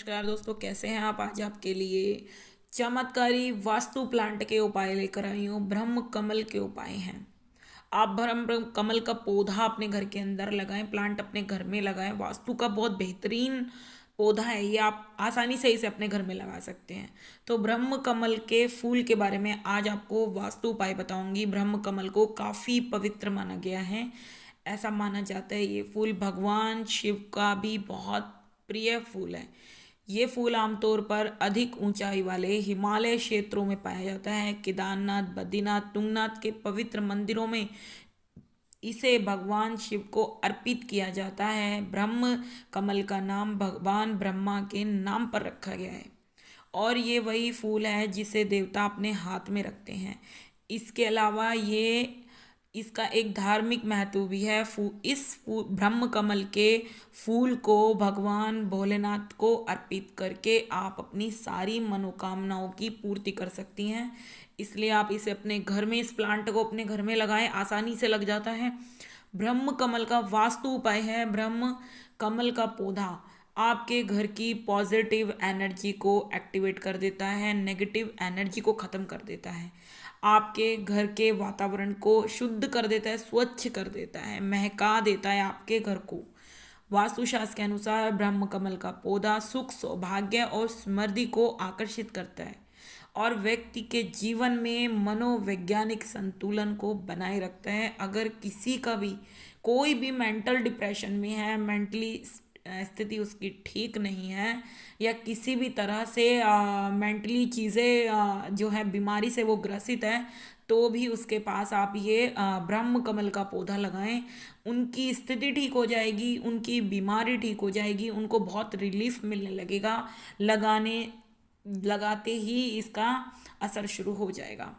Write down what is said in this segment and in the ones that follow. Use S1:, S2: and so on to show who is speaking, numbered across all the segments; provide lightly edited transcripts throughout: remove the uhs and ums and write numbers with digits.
S1: नमस्कार दोस्तों, कैसे हैं आप। आज आपके लिए चमत्कारी वास्तु प्लांट के उपाय लेकर आई हूँ। ब्रह्म कमल के उपाय हैं। आप ब्रह्म कमल का पौधा अपने घर के अंदर लगाएं, प्लांट अपने घर में लगाएं। वास्तु का बहुत बेहतरीन पौधा है ये, आप आसानी से इसे अपने घर में लगा सकते हैं। तो ब्रह्म कमल के फूल के बारे में आज आपको वास्तु उपाय बताऊंगी। ब्रह्म कमल को काफ़ी पवित्र माना गया है। ऐसा माना जाता है ये फूल भगवान शिव का भी बहुत प्रिय फूल है। ये फूल आमतौर पर अधिक ऊंचाई वाले हिमालय क्षेत्रों में पाया जाता है। केदारनाथ, बद्रीनाथ, तुंगनाथ के पवित्र मंदिरों में इसे भगवान शिव को अर्पित किया जाता है। ब्रह्म कमल का नाम भगवान ब्रह्मा के नाम पर रखा गया है और ये वही फूल है जिसे देवता अपने हाथ में रखते हैं। इसके अलावा ये इसका एक धार्मिक महत्व भी है। ब्रह्म कमल के फूल को भगवान भोलेनाथ को अर्पित करके आप अपनी सारी मनोकामनाओं की पूर्ति कर सकती हैं। इसलिए आप इसे अपने घर में, इस प्लांट को अपने घर में लगाएं, आसानी से लग जाता है। ब्रह्म कमल का वास्तु उपाय है। ब्रह्म कमल का पौधा आपके घर की पॉजिटिव एनर्जी को एक्टिवेट कर देता है, नेगेटिव एनर्जी को ख़त्म कर देता है, आपके घर के वातावरण को शुद्ध कर देता है, स्वच्छ कर देता है, महका देता है आपके घर को। वास्तुशास्त्र के अनुसार ब्रह्म कमल का पौधा सुख, सौभाग्य और समृद्धि को आकर्षित करता है और व्यक्ति के जीवन में मनोवैज्ञानिक संतुलन को बनाए रखता है। अगर किसी का भी कोई भी मेंटल डिप्रेशन में है, मेंटली स्थिति उसकी ठीक नहीं है, या किसी भी तरह से मेंटली चीज़ें जो है बीमारी से वो ग्रसित है, तो भी उसके पास आप ये ब्रह्म कमल का पौधा लगाएं। उनकी स्थिति ठीक हो जाएगी, उनकी बीमारी ठीक हो जाएगी, उनको बहुत रिलीफ मिलने लगेगा। लगाते ही इसका असर शुरू हो जाएगा।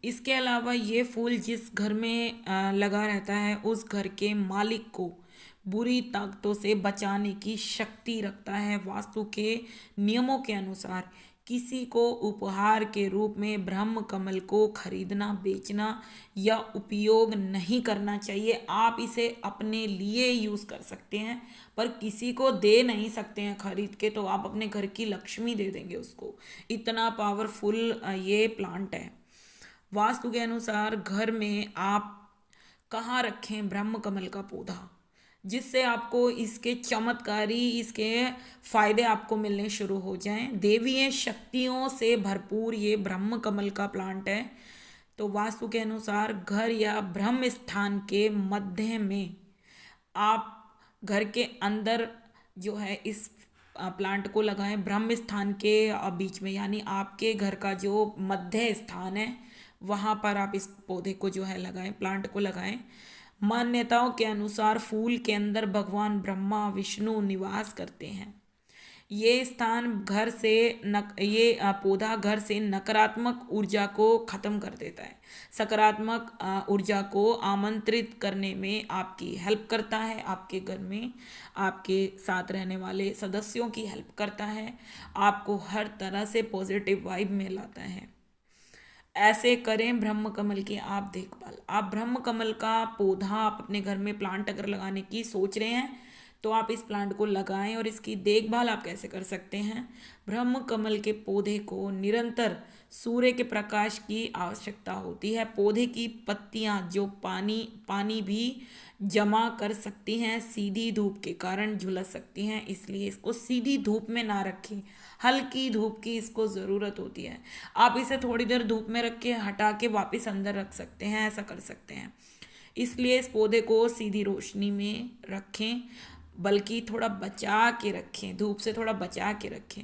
S1: इसके अलावा ये फूल जिस घर में लगा रहता है उस घर के मालिक को बुरी ताकतों से बचाने की शक्ति रखता है। वास्तु के नियमों के अनुसार किसी को उपहार के रूप में ब्रह्म कमल को खरीदना, बेचना या उपयोग नहीं करना चाहिए। आप इसे अपने लिए यूज़ कर सकते हैं पर किसी को दे नहीं सकते हैं खरीद के, तो आप अपने घर की लक्ष्मी दे देंगे उसको। इतना पावरफुल ये प्लांट है। वास्तु के अनुसार घर में आप कहाँ रखें ब्रह्म कमल का पौधा, जिससे आपको इसके चमत्कारी, इसके फायदे आपको मिलने शुरू हो जाएं। देवीय शक्तियों से भरपूर ये ब्रह्म कमल का प्लांट है। तो वास्तु के अनुसार घर या ब्रह्म स्थान के मध्य में आप घर के अंदर जो है इस प्लांट को लगाएं। ब्रह्म स्थान के बीच में, यानी आपके घर का जो मध्य स्थान है वहाँ पर आप इस पौधे को जो है लगाएं, प्लांट को लगाएं। मान्यताओं के अनुसार फूल के अंदर भगवान ब्रह्मा विष्णु निवास करते हैं। ये स्थान घर से पौधा घर से नकारात्मक ऊर्जा को खत्म कर देता है, सकारात्मक ऊर्जा को आमंत्रित करने में आपकी हेल्प करता है। आपके घर में आपके साथ रहने वाले सदस्यों की हेल्प करता है, आपको हर तरह से पॉजिटिव वाइब में लाता है। ऐसे करें ब्रह्म कमल की आप देखभाल। आप ब्रह्म कमल का पौधा आप अपने घर में प्लांट अगर लगाने की सोच रहे हैं तो आप इस प्लांट को लगाएं। और इसकी देखभाल आप कैसे कर सकते हैं। ब्रह्म कमल के पौधे को निरंतर सूर्य के प्रकाश की आवश्यकता होती है। पौधे की पत्तियां जो पानी भी जमा कर सकती हैं, सीधी धूप के कारण झुलस सकती हैं, इसलिए इसको सीधी धूप में ना रखें। हल्की धूप की इसको ज़रूरत होती है। आप इसे थोड़ी देर धूप में रख के हटा के वापस अंदर रख सकते हैं, ऐसा कर सकते हैं। इसलिए इस पौधे को सीधी रोशनी में रखें, बल्कि थोड़ा बचा के रखें, धूप से थोड़ा बचा के रखें।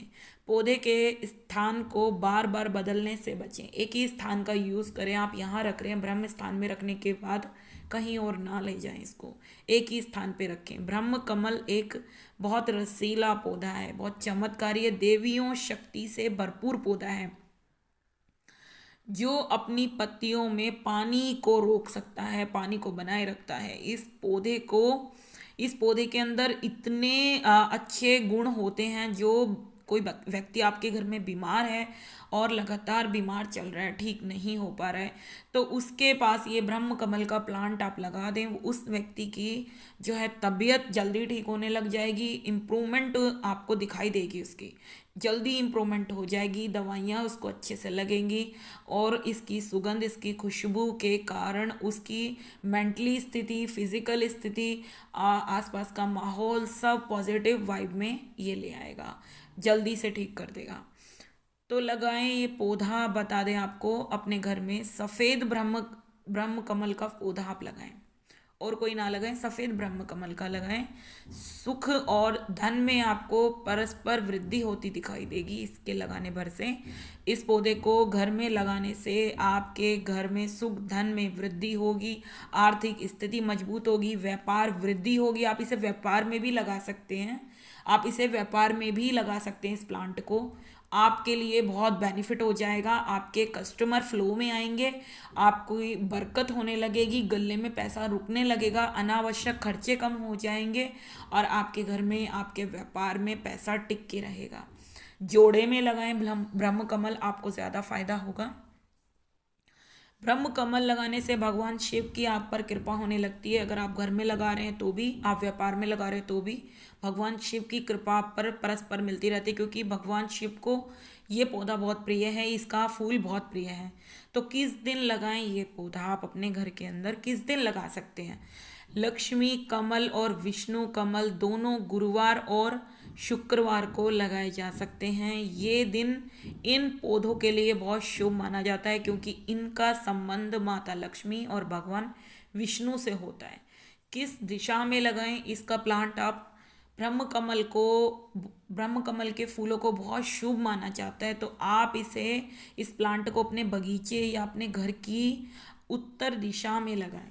S1: पौधे के स्थान को बार बार बदलने से बचें। एक ही स्थान का यूज़ करें। आप यहाँ रख रहे हैं, ब्रह्म स्थान में रखने के बाद कहीं और ना ले जाएं, इसको एक ही स्थान पे रखें। ब्रह्म कमल एक बहुत रसीला पौधा है, बहुत चमत्कारी है, देवियों शक्ति से भरपूर पौधा है जो अपनी पत्तियों में पानी को रोक सकता है, पानी को बनाए रखता है। इस पौधे के अंदर इतने अच्छे गुण होते हैं। जो कोई व्यक्ति आपके घर में बीमार है और लगातार बीमार चल रहा है, ठीक नहीं हो पा रहा है, तो उसके पास ये ब्रह्म कमल का प्लांट आप लगा दें, उस व्यक्ति की जो है तबीयत जल्दी ठीक होने लग जाएगी, इम्प्रूवमेंट आपको दिखाई देगी, उसकी जल्दी इम्प्रूवमेंट हो जाएगी, दवाइयाँ उसको अच्छे से लगेंगी और इसकी सुगंध, इसकी खुशबू के कारण उसकी मेंटली स्थिति, फिजिकल स्थिति, आसपास का माहौल सब पॉजिटिव वाइब में ये ले आएगा, जल्दी से ठीक कर देगा। तो लगाएं ये पौधा, बता दें आपको, अपने घर में सफ़ेद ब्रह्म ब्रह्म कमल का पौधा आप लगाएं, और कोई ना लगाएं, सफ़ेद ब्रह्म कमल का लगाएं। सुख और धन में आपको परस्पर वृद्धि होती दिखाई देगी इसके लगाने भर से। इस पौधे को घर में लगाने से आपके घर में सुख धन में वृद्धि होगी, आर्थिक स्थिति मजबूत होगी, व्यापार वृद्धि होगी। आप इसे व्यापार में भी लगा सकते हैं, आप इसे व्यापार में भी लगा सकते हैं। इस प्लांट को आपके लिए बहुत बेनिफिट हो जाएगा, आपके कस्टमर फ्लो में आएंगे, आपको बरकत होने लगेगी, गले में पैसा रुकने लगेगा, अनावश्यक खर्चे कम हो जाएंगे और आपके घर में, आपके व्यापार में पैसा टिक के रहेगा। जोड़े में लगाएं ब्रह्म कमल, आपको ज़्यादा फायदा होगा। ब्रह्म कमल लगाने से भगवान शिव की आप पर कृपा होने लगती है। अगर आप घर में लगा रहे हैं तो भी, आप व्यापार में लगा रहे हैं तो भी भगवान शिव की कृपा आप पर परस्पर मिलती रहती है, क्योंकि भगवान शिव को ये पौधा बहुत प्रिय है, इसका फूल बहुत प्रिय है। तो किस दिन लगाएं ये पौधा आप अपने घर के अंदर, किस दिन लगा सकते हैं? लक्ष्मी कमल और विष्णु कमल दोनों गुरुवार और शुक्रवार को लगाए जा सकते हैं। ये दिन इन पौधों के लिए बहुत शुभ माना जाता है, क्योंकि इनका संबंध माता लक्ष्मी और भगवान विष्णु से होता है। किस दिशा में लगाएं इसका प्लांट आप? ब्रह्म कमल के फूलों को बहुत शुभ माना जाता है, तो आप इस प्लांट को अपने बगीचे या अपने घर की उत्तर दिशा में लगाएं।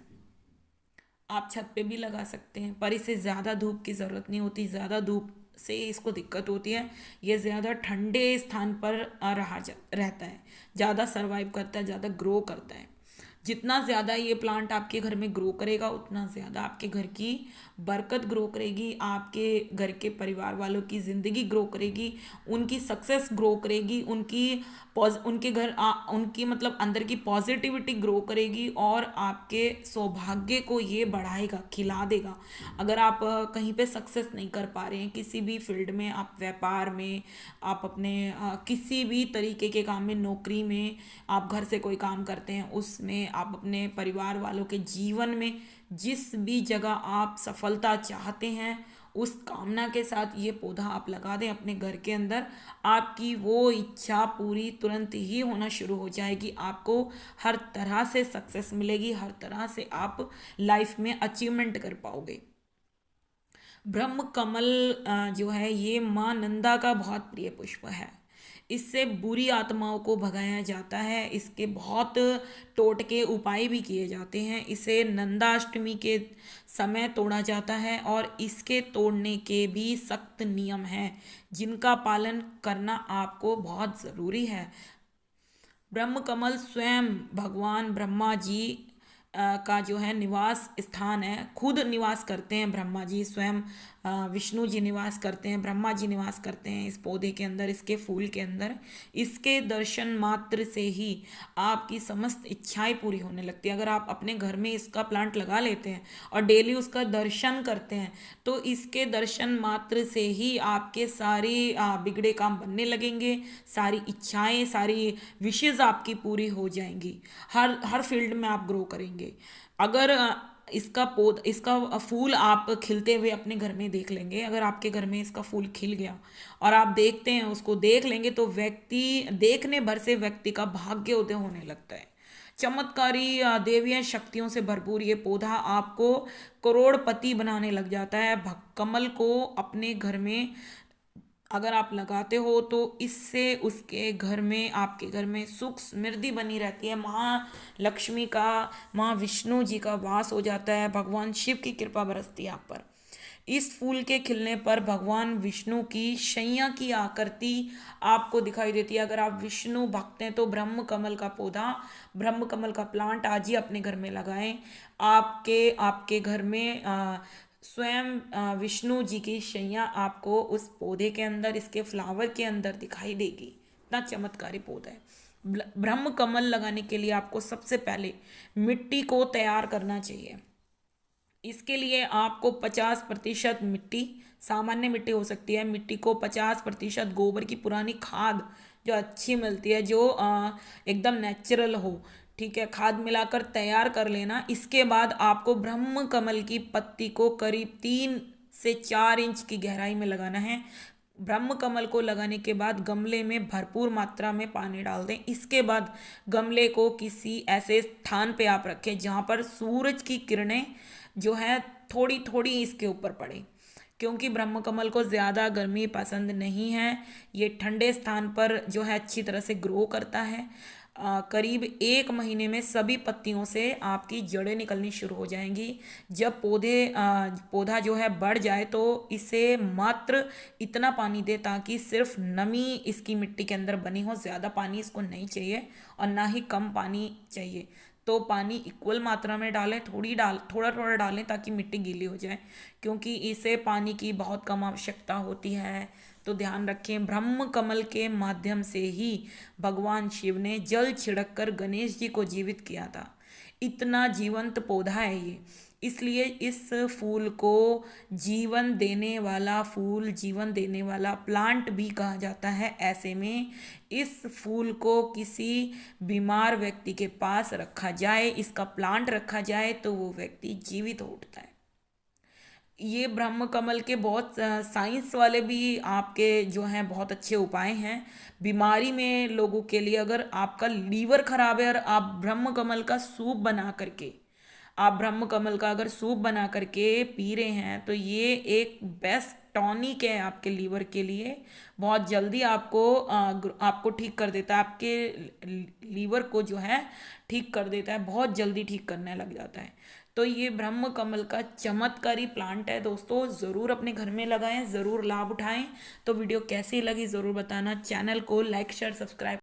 S1: आप छत पे भी लगा सकते हैं, पर इसे ज़्यादा धूप की ज़रूरत नहीं होती, ज़्यादा धूप से इसको दिक्कत होती है। ये ज़्यादा ठंडे स्थान पर रहता है, ज़्यादा सर्वाइव करता है, ज़्यादा ग्रो करता है। जितना ज़्यादा ये प्लांट आपके घर में ग्रो करेगा, उतना ज़्यादा आपके घर की बरकत ग्रो करेगी, आपके घर के परिवार वालों की ज़िंदगी ग्रो करेगी, उनकी सक्सेस ग्रो करेगी, उनकी मतलब अंदर की पॉजिटिविटी ग्रो करेगी और आपके सौभाग्य को ये बढ़ाएगा, खिला देगा। अगर आप कहीं पे सक्सेस नहीं कर पा रहे हैं किसी भी फील्ड में, आप व्यापार में, आप अपने किसी भी तरीके के काम में, नौकरी में, आप घर से कोई काम करते हैं उसमें, आप अपने परिवार वालों के जीवन में, जिस भी जगह आप सफलता चाहते हैं, उस कामना के साथ ये पौधा आप लगा दें अपने घर के अंदर, आपकी वो इच्छा पूरी तुरंत ही होना शुरू हो जाएगी। आपको हर तरह से सक्सेस मिलेगी, हर तरह से आप लाइफ में अचीवमेंट कर पाओगे। ब्रह्म कमल जो है ये माँ नंदा का बहुत प्रिय पुष्प है। इससे बुरी आत्माओं को भगाया जाता है, इसके बहुत टोटके उपाय भी किए जाते हैं। इसे नंदाष्टमी के समय तोड़ा जाता है और इसके तोड़ने के भी सख्त नियम हैं, जिनका पालन करना आपको बहुत ज़रूरी है। ब्रह्म कमल स्वयं भगवान ब्रह्मा जी का जो है निवास स्थान है, खुद निवास करते हैं ब्रह्मा जी स्वयं, विष्णु जी निवास करते हैं, ब्रह्मा जी निवास करते हैं इस पौधे के अंदर, इसके फूल के अंदर। इसके दर्शन मात्र से ही आपकी समस्त इच्छाएं पूरी होने लगती है। अगर आप अपने घर में इसका प्लांट लगा लेते हैं और डेली उसका दर्शन करते हैं, तो इसके दर्शन मात्र से ही आपके सारे बिगड़े काम बनने लगेंगे, सारी इच्छाएं, सारी विशेज़ आपकी पूरी हो जाएंगी, हर फील्ड में आप ग्रो करेंगे। अगर इसका फूल आप खिलते हुए अपने घर में देख लेंगे, अगर आपके घर में इसका फूल खिल गया और आप देखते हैं, उसको देख लेंगे, तो व्यक्ति देखने भर से व्यक्ति का भाग्योदय होने लगता है। चमत्कारी देवीय शक्तियों से भरपूर ये पौधा आपको करोड़पति बनाने लग जाता है। कमल को अपने घर में अगर आप लगाते हो तो इससे उसके घर में, आपके घर में सुख समृद्धि बनी रहती है, महालक्ष्मी का, माँ विष्णु जी का वास हो जाता है, भगवान शिव की कृपा बरसती है आप पर। इस फूल के खिलने पर भगवान विष्णु की शैया की आकृति आपको दिखाई देती है। अगर आप विष्णु भक्त हैं तो ब्रह्म कमल का पौधा, ब्रह्म कमल का प्लांट आज ही अपने घर में लगाएं। आपके घर में स्वयं विष्णु जी की शैया आपको उस पौधे के अंदर, इसके फ्लावर के अंदर दिखाई देगी। इतना चमत्कारी पौधा है। ब्रह्म कमल लगाने के लिए आपको सबसे पहले मिट्टी को तैयार करना चाहिए। इसके लिए आपको 50% मिट्टी, सामान्य मिट्टी हो सकती है, मिट्टी को 50% गोबर की पुरानी खाद जो अच्छी मिलती है, जो एकदम नेचुरल हो, ठीक है, खाद मिलाकर तैयार कर लेना। इसके बाद आपको ब्रह्म कमल की पत्ती को करीब 3 से 4 इंच की गहराई में लगाना है। ब्रह्म कमल को लगाने के बाद गमले में भरपूर मात्रा में पानी डाल दें। इसके बाद गमले को किसी ऐसे स्थान पे आप रखें जहाँ पर सूरज की किरणें जो है थोड़ी थोड़ी इसके ऊपर पड़े, क्योंकि ब्रह्म कमल को ज़्यादा गर्मी पसंद नहीं है। ये ठंडे स्थान पर जो है अच्छी तरह से ग्रो करता है। करीब 1 महीने में सभी पत्तियों से आपकी जड़ें निकलनी शुरू हो जाएंगी। जब पौधा जो है बढ़ जाए तो इसे मात्र इतना पानी दे ताकि सिर्फ नमी इसकी मिट्टी के अंदर बनी हो, ज़्यादा पानी इसको नहीं चाहिए और ना ही कम पानी चाहिए। तो पानी इक्वल मात्रा में डालें, थोड़ा थोड़ा डालें ताकि मिट्टी गीली हो जाए, क्योंकि इसे पानी की बहुत कम आवश्यकता होती है। तो ध्यान रखें, ब्रह्म कमल के माध्यम से ही भगवान शिव ने जल छिड़क कर गणेश जी को जीवित किया था। इतना जीवंत पौधा है ये, इसलिए इस फूल को जीवन देने वाला फूल, जीवन देने वाला प्लांट भी कहा जाता है। ऐसे में इस फूल को किसी बीमार व्यक्ति के पास रखा जाए, इसका प्लांट रखा जाए, तो वो व्यक्ति जीवित हो उठता है। ये ब्रह्म कमल के बहुत साइंस वाले भी आपके जो हैं बहुत अच्छे उपाय हैं बीमारी में लोगों के लिए। अगर आपका लीवर खराब है और आप ब्रह्म कमल का सूप बना करके, आप ब्रह्म कमल का अगर सूप बना करके पी रहे हैं, तो ये एक बेस्ट टॉनिक है आपके लीवर के लिए। बहुत जल्दी आपको ठीक कर देता है, आपके लीवर को जो है ठीक कर देता है, बहुत जल्दी ठीक करने लग जाता है। तो ये ब्रह्म कमल का चमत्कारी प्लांट है दोस्तों, ज़रूर अपने घर में लगाएं, ज़रूर लाभ उठाएं। तो वीडियो कैसी लगी ज़रूर बताना, चैनल को लाइक शेयर सब्सक्राइब